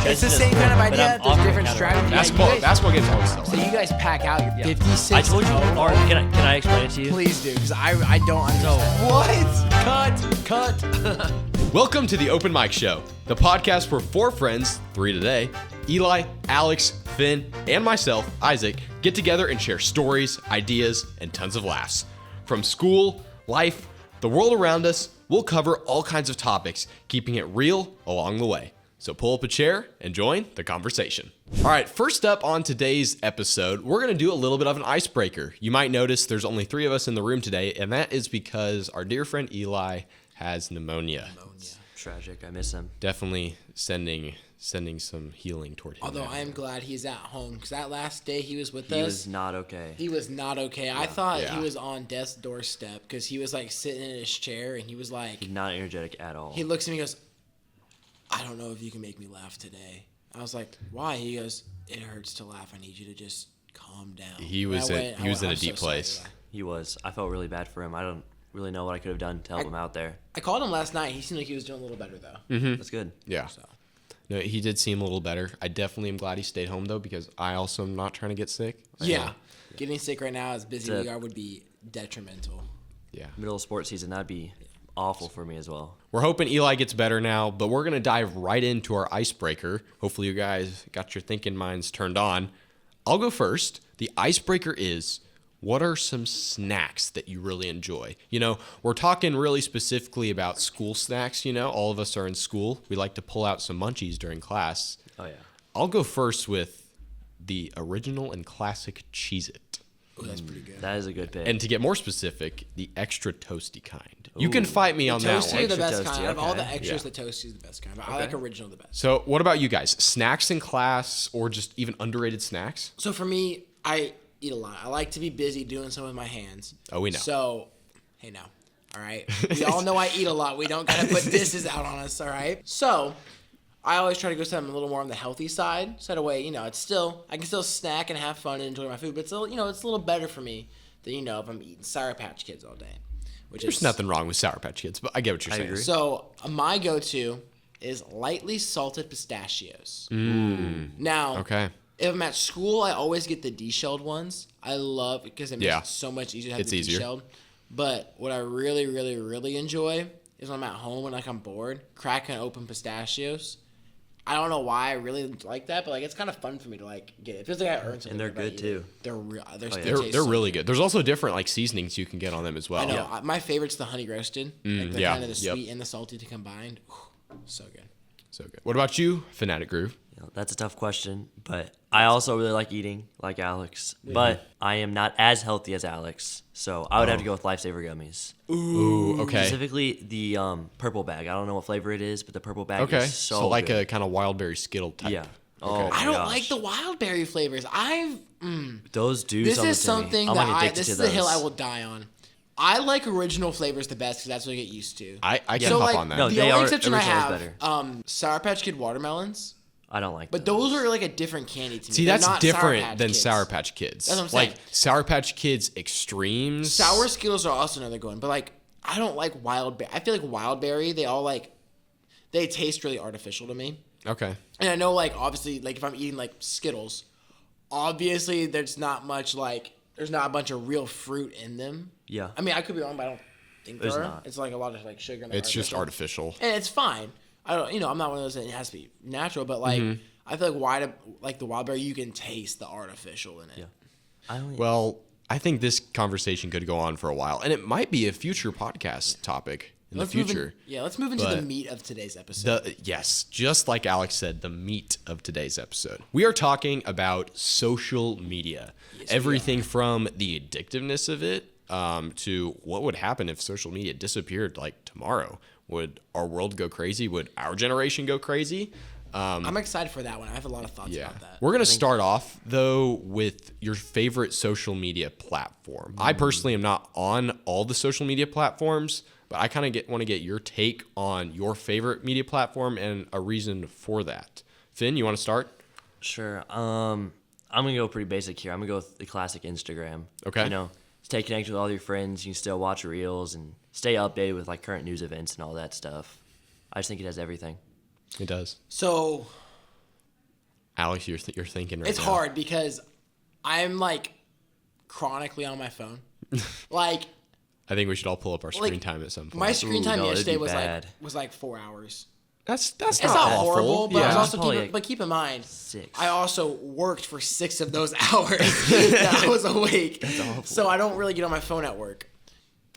It's the same kind of idea. There's different strategies. Basketball games always sell. So you guys pack out your 56. I told you. Or can I explain it to you? Please do, because I don't understand. What? Cut. Welcome to the Open Mic Show, the podcast where four friends, three today, Eli, Alex, Finn, and myself, Isaac, get together and share stories, ideas, and tons of laughs. From school, life, the world around us, we'll cover all kinds of topics, keeping it real along the way. So pull up a chair and join the conversation. All right, first up on today's episode, we're going to do a little bit of an icebreaker. You might notice there's only three of us in the room today, and that is because our dear friend Eli has pneumonia. Tragic. I miss him. Definitely sending some healing toward him. Although I am glad he's at home, because that last day he was with us. He was not okay. He was not okay. Yeah. I thought he was on death's doorstep, because he was like sitting in his chair, and he was like... He's not energetic at all. He looks at me and goes, I don't know if you can make me laugh today. I was like, why? He goes, it hurts to laugh. I need you to just calm down. He was in a deep place. He was. I felt really bad for him. I don't really know what I could have done to help him out there. I called him last night. He seemed like he was doing a little better, though. Mm-hmm. That's good. Yeah. So. No, he did seem a little better. I definitely am glad he stayed home, though, because I also am not trying to get sick. Yeah. Getting sick right now, as busy we are, would be detrimental. Yeah. Middle of sports season, that'd be awful for me as well. We're hoping Eli gets better now, but we're going to dive right into our icebreaker. Hopefully you guys got your thinking minds turned on. I'll go first. The icebreaker is, what are some snacks that you really enjoy? You know, we're talking really specifically about school snacks. You know, all of us are in school. We like to pull out some munchies during class. Oh, yeah. I'll go first with the original and classic Cheez-It. Oh, that's pretty good. That is a good pick. And to get more specific, the extra toasty kind. You can fight me on that Toasty one. are the best Toasty, kind. Out of all the okay. extras, the Toasty is the best kind. But I like original the best. So what about you guys? Snacks in class or just even underrated snacks? So for me, I eat a lot. I like to be busy doing something with my hands. Oh, we know. So, hey now. All right? We all know I eat a lot. We don't got to put dishes out on us, all right? So, I always try to go something a little more on the healthy side. So that way, I can still snack and have fun and enjoy my food. But it's a little better for me than, if I'm eating Sour Patch Kids all day. There's nothing wrong with Sour Patch Kids, but I get what you're saying. agree. So, my go-to is lightly salted pistachios. Now, Okay. if I'm at school, I always get the de-shelled ones. I love it because it makes it so much easier to have the de-shelled. But what I really, really, really enjoy is when I'm at home and I'm bored, cracking open pistachios. I don't know why I really like that, but it's kind of fun for me to get it. It feels like I earned something. And they're good too. They're really good. There's also different seasonings you can get on them as well. I know. My favorite's the honey roasted. Kind of the sweet and the salty to combine. So good. So good. What about you, Fanatic Groove? That's a tough question, but I also really like eating, like Alex. But I am not as healthy as Alex, so I would have to go with Lifesaver gummies. Ooh, okay. Specifically the purple bag. I don't know what flavor it is, but the purple bag is so like good. a kind of wild berry Skittle type. Yeah. Okay. Oh, I don't like the wild berry flavors. Those do This something is something to me. that this is a hill I will die on. I like original flavors the best because that's what I get used to. I can hop on that. No, the they only are exception I original is have, better. Sour Patch Kid watermelons. I don't like But those are a different candy to me. See, They're that's not different than Kids. Sour Patch Kids. That's what I'm saying. Sour Patch Kids Extremes. Sour Skittles are also another good one, but I don't like wild berry. I feel like wild berry, they all they taste really artificial to me. Okay. And I know obviously if I'm eating Skittles, obviously there's not much there's not a bunch of real fruit in them. Yeah. I mean, I could be wrong, but I don't think There's there are. not. It's a lot of sugar. And It's just artificial. And it's fine. I don't, I'm not one of those that it has to be natural, but I feel the wild berry, you can taste the artificial in it. Yeah. Well, I think this conversation could go on for a while, and it might be a future podcast topic in the future. Let's move into the meat of today's episode. Yes, just like Alex said, the meat of today's episode. We are talking about social media. Yes, everything from the addictiveness of it to what would happen if social media disappeared tomorrow. Would our world go crazy? Would our generation go crazy? I'm excited for that one. I have a lot of thoughts about that. We're going to start off, though, with your favorite social media platform. I personally am not on all the social media platforms, but I kind of want to get your take on your favorite media platform and a reason for that. Finn, you want to start? Sure. I'm going to go pretty basic here. I'm going to go with the classic Instagram. Okay. Stay connected with all your friends. You can still watch reels and stay updated with current news events and all that stuff. I just think it has everything. It does. So Alex, you're thinking right It's now. hard because I'm like chronically on my phone. Like, I think we should all pull up our screen time at some point. my screen time yesterday bad. was like 4 hours. That's It's not not awful. horrible, but Yeah. keep in mind, 6. I also worked for 6 of those hours that I was awake. That's awful. So I don't really get on my phone at work.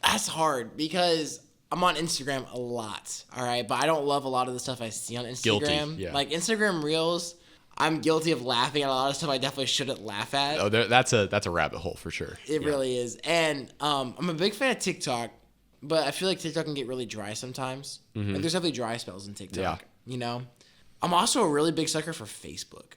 That's hard because I'm on Instagram a lot, all right? But I don't love a lot of the stuff I see on Instagram. Guilty, yeah. Like Instagram Reels, I'm guilty of laughing at a lot of stuff I definitely shouldn't laugh at. Oh, that's a rabbit hole for sure. It really is. And I'm a big fan of TikTok, but I feel like TikTok can get really dry sometimes. Like, there's definitely dry spells in TikTok, Yeah. you know? I'm also a really big sucker for Facebook.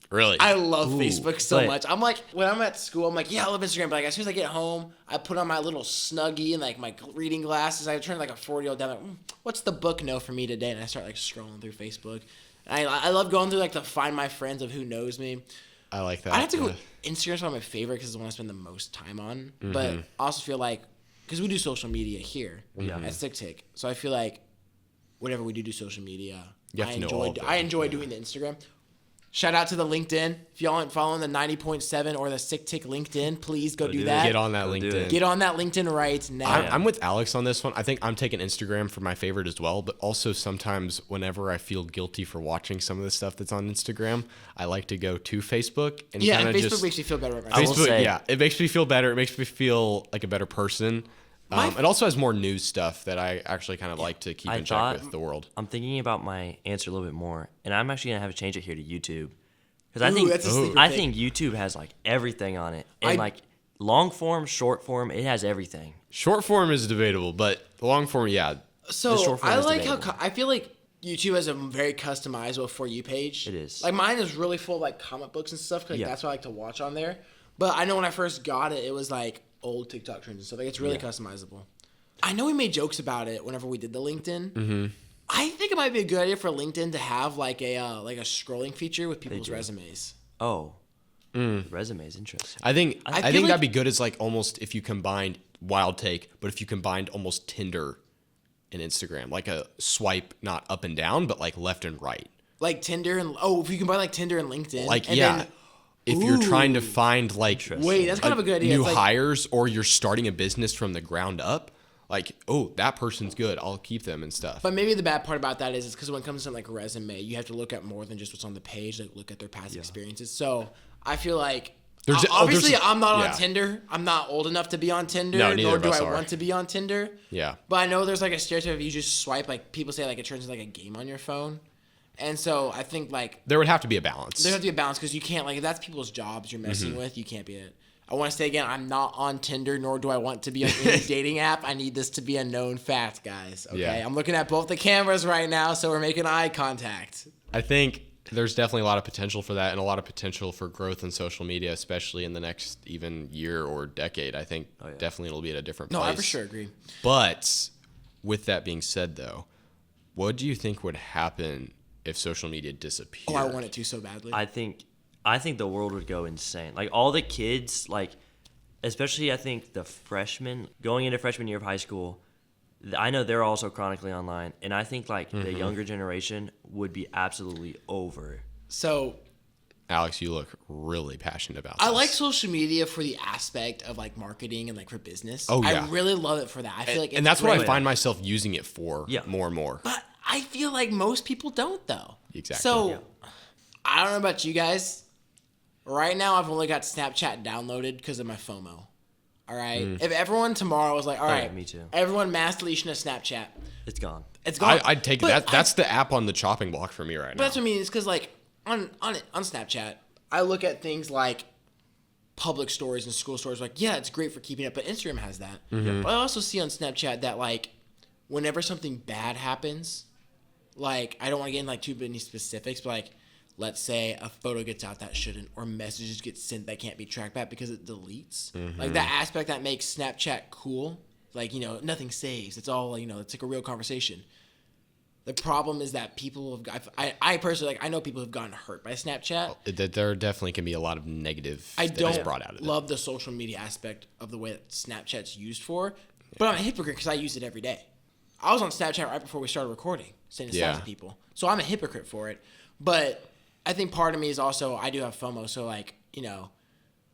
Really? I love Facebook so but- much. I'm like, when I'm at school, I'm like, yeah, I love Instagram. But like, as soon as I get home, I put on my little Snuggie and like my reading glasses. I turn like a 40-year-old down. Like, what's the book know for me today? And I start like scrolling through Facebook. And I love going through like to find my friends of who knows me. I like that. I have to go. Instagram's one of my favorite because it's the one I spend the most time on. But I also feel like because we do social media here at Stick Tick, so I feel like whenever we do social media, You have to know all of them. I enjoy doing the Instagram. Shout out to the LinkedIn. If y'all aren't following the 90.7 or the Stick Tick LinkedIn, please go do that. Get on that Go do LinkedIn. it. Get on that LinkedIn right now. I'm with Alex on this one. I think I'm taking Instagram for my favorite as well, but also sometimes whenever I feel guilty for watching some of the stuff that's on Instagram, I like to go to Facebook and Yeah, kind and of Facebook just makes me feel better. I will Facebook. say- Yeah, it makes me feel better. It makes me feel like a better person. It also has more news stuff that I actually kind of like to keep in check with the world. I'm thinking about my answer a little bit more, and I'm actually gonna have to change it here to YouTube because Ooh, that's a sleeper I pick. think YouTube has like everything on it, and I- like long form, short form, it has everything. Short form is debatable, but the long form, yeah. So short form I is like how debatable. I feel like YouTube has a very customizable For You page. It is. Like mine is really full of like comic books and stuff. 'Cause, like, Yeah. that's what I like to watch on there. But I know when I first got it, it was like old TikTok trends and stuff. Like it's really customizable. I know we made jokes about it whenever we did the LinkedIn. Mm-hmm. I think it might be a good idea for LinkedIn to have like a scrolling feature with people's do. resumes. Oh, resume is interesting. I think I feel think like- that'd be good as like almost if you combined wild take, but if you combined almost Tinder and Instagram, like a swipe not up and down, but like left and right. Like Tinder and if you combine like Tinder and LinkedIn. Like and yeah, then- if you're trying to Ooh. find like Wait, that's kind of a good idea. new It's like- hires or you're starting a business from the ground up, like that person's good, I'll keep them and stuff. But maybe the bad part about that is because when it comes to like resume, you have to look at more than just what's on the page. Like look at their past experiences. So I feel like obviously I'm not on Tinder. I'm not old enough to be on Tinder. No, neither nor of do us I are. want to be on Tinder. Yeah. But I know there's like a stereotype if you just swipe. Like people say like it turns into like a game on your phone, and so I think like There would have to be a balance. there has to be a balance because you can't like if that's people's jobs you're messing with. You can't be it. I want to say again, I'm not on Tinder, nor do I want to be on any dating app. I need this to be a known fact, guys. Okay, Yeah. I'm looking at both the cameras right now, so we're making eye contact. I think there's definitely a lot of potential for that and a lot of potential for growth in social media, especially in the next even year or decade. I think definitely it'll be at a different No, place. I for sure agree. But with that being said, though, what do you think would happen if social media disappeared? Oh, I want it to so badly. I think the world would go insane. Like all the kids, like especially I think the freshmen going into freshman year of high school. I know they're also chronically online, and I think like the younger generation would be absolutely over. So Alex, you look really passionate about this. I like social media for the aspect of like marketing and like for business. Oh, yeah. I really love it for that. I feel like it's and that's what I great. find myself using it for more and more. But I feel like most people don't though. Exactly. So I don't know about you guys. Right now, I've only got Snapchat downloaded because of my FOMO. All right. If everyone tomorrow was like, all right, me too. Everyone mass deletion of Snapchat. It's gone. It's gone. I'd take But that. That's the app on the chopping block for me right But now. that's what I mean. It's because like on Snapchat, I look at things like public stories and school stories. Like, yeah, it's great for keeping up, but Instagram has that. But I also see on Snapchat that like whenever something bad happens, like I don't want to get in like too many specifics, but like let's say a photo gets out that shouldn't, or messages get sent that can't be tracked back because it deletes. Like that aspect that makes Snapchat cool. Like, you know, nothing saves. It's all, you know, it's like a real conversation. The problem is that people have. I personally like. I know people have gotten hurt by Snapchat. There definitely can be a lot of negative I that is don't brought out of it. love the social media aspect of the way that Snapchat's used for, but I'm a hypocrite because I use it every day. I was on Snapchat right before we started recording, saying to Yeah. people, so I'm a hypocrite for it. But I think part of me is also I do have FOMO, so like,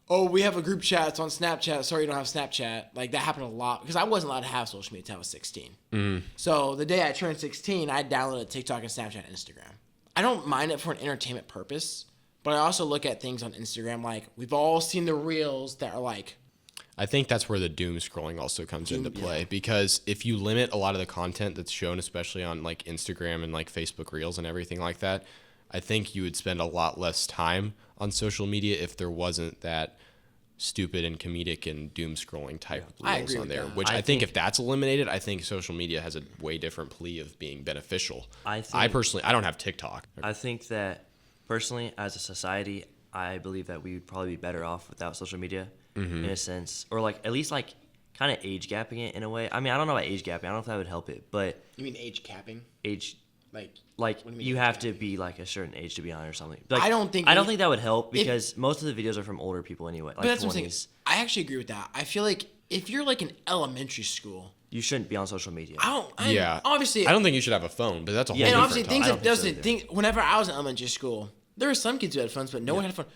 oh, we have a group chat. It's on Snapchat. Sorry, you don't have Snapchat. Like, that happened a lot because I wasn't allowed to have social media until I was 16. Mm-hmm. So the day I turned 16, I downloaded TikTok and Snapchat and Instagram. I don't mind it for an entertainment purpose, but I also look at things on Instagram like we've all seen the reels that are like. I think that's where the doom scrolling also comes into play because if you limit a lot of the content that's shown, especially on like Instagram and like Facebook Reels and everything like that, I think you would spend a lot less time on social media if there wasn't that stupid and comedic and doom scrolling type reels on there. Which I think if that's eliminated, I think social media has a way different plea of being beneficial. I personally, I don't have TikTok. I think that personally, as a society, I believe that we would probably be better off without social media in a sense, or like at least like kind of age gapping it in a way. I mean, I don't know about age gapping. I don't know if that would help it, but you mean age capping? Age. Like you have to be like a certain age to be on it or something. Like, I don't think that would help because most of the videos are from older people anyway. Like but that's 20s. What I'm saying. I actually agree with that. I feel like if you're like in elementary school, you shouldn't be on social media. Obviously, I don't think you should have a phone, but that's a whole and different obviously topic. Whenever I was in elementary school, there were some kids who had phones, but no one had a phone.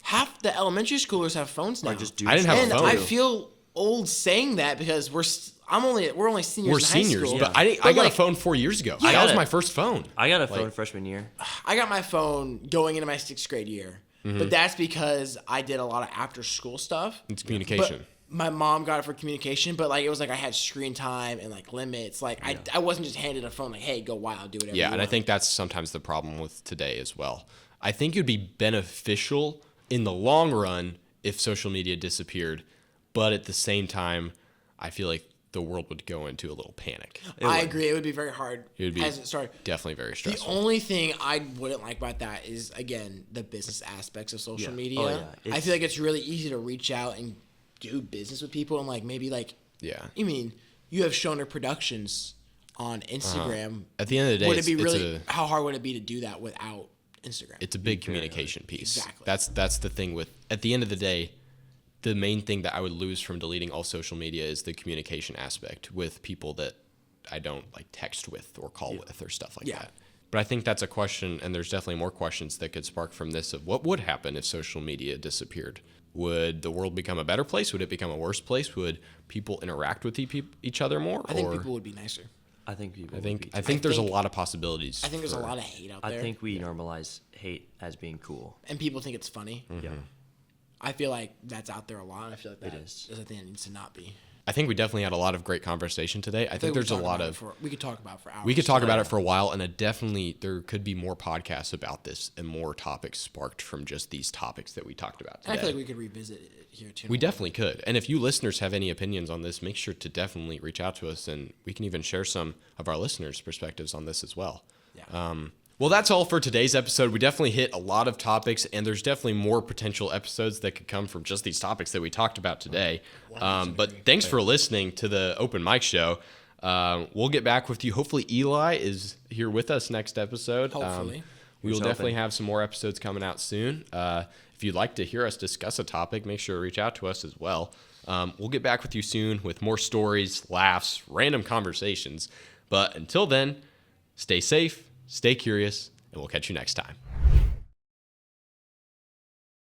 Half the elementary schoolers have phones now. I didn't have a phone. I feel old saying that because we're only seniors. We're in seniors, high school. but I got a phone 4 years ago. That was my first phone. I got a phone freshman year. I got my phone going into my 6th grade year, but that's because I did a lot of after school stuff. It's communication. But my mom got it for communication, but like it was like I had screen time and like limits. Like I wasn't just handed a phone like, hey, go wild, do whatever. Yeah, you and want. I think that's sometimes the problem with today as well. I think it would be beneficial in the long run if social media disappeared, but at the same time, I feel like the world would go into a little panic. I agree. It would be very hard. It would be as it started. Definitely very stressful. The only thing I wouldn't like about that is, again, the business aspects of social media. Oh, yeah. I feel like it's really easy to reach out and do business with people and like maybe like. Yeah. I mean, you have Shoner Productions on Instagram. At the end of the day, would it be really? How hard would it be to do that without Instagram? It's a big communication piece. Exactly. That's the thing with. At the end of the day, the main thing that I would lose from deleting all social media is the communication aspect with people that I don't like text with or call with or stuff like that. But I think that's a question, and there's definitely more questions that could spark from this of what would happen if social media disappeared. Would the world become a better place? Would it become a worse place? Would people interact with each other more? I think people would be nicer. I think people. I think there's a lot of possibilities. I think there's a lot of hate out there. I think we normalize hate as being cool, and people think it's funny. Yeah. I feel like that's out there a lot. I feel like that is a thing that needs to not be. I think we definitely had a lot of great conversation today. I think there's a lot of. We could talk about it for hours. We could talk about it for a while, and there could be more podcasts about this and more topics sparked from just these topics that we talked about today. And I feel like we could revisit it here too. We definitely could. And if you listeners have any opinions on this, make sure to definitely reach out to us, and we can even share some of our listeners' perspectives on this as well. Yeah. Well, that's all for today's episode. We definitely hit a lot of topics, and there's definitely more potential episodes that could come from just these topics that we talked about today. But thanks for listening to the Open Mic Show. We'll get back with you. Hopefully Eli is here with us next episode. Hopefully. We will definitely have some more episodes coming out soon. If you'd like to hear us discuss a topic, make sure to reach out to us as well. We'll get back with you soon with more stories, laughs, random conversations. But until then, stay safe. Stay curious, and we'll catch you next time.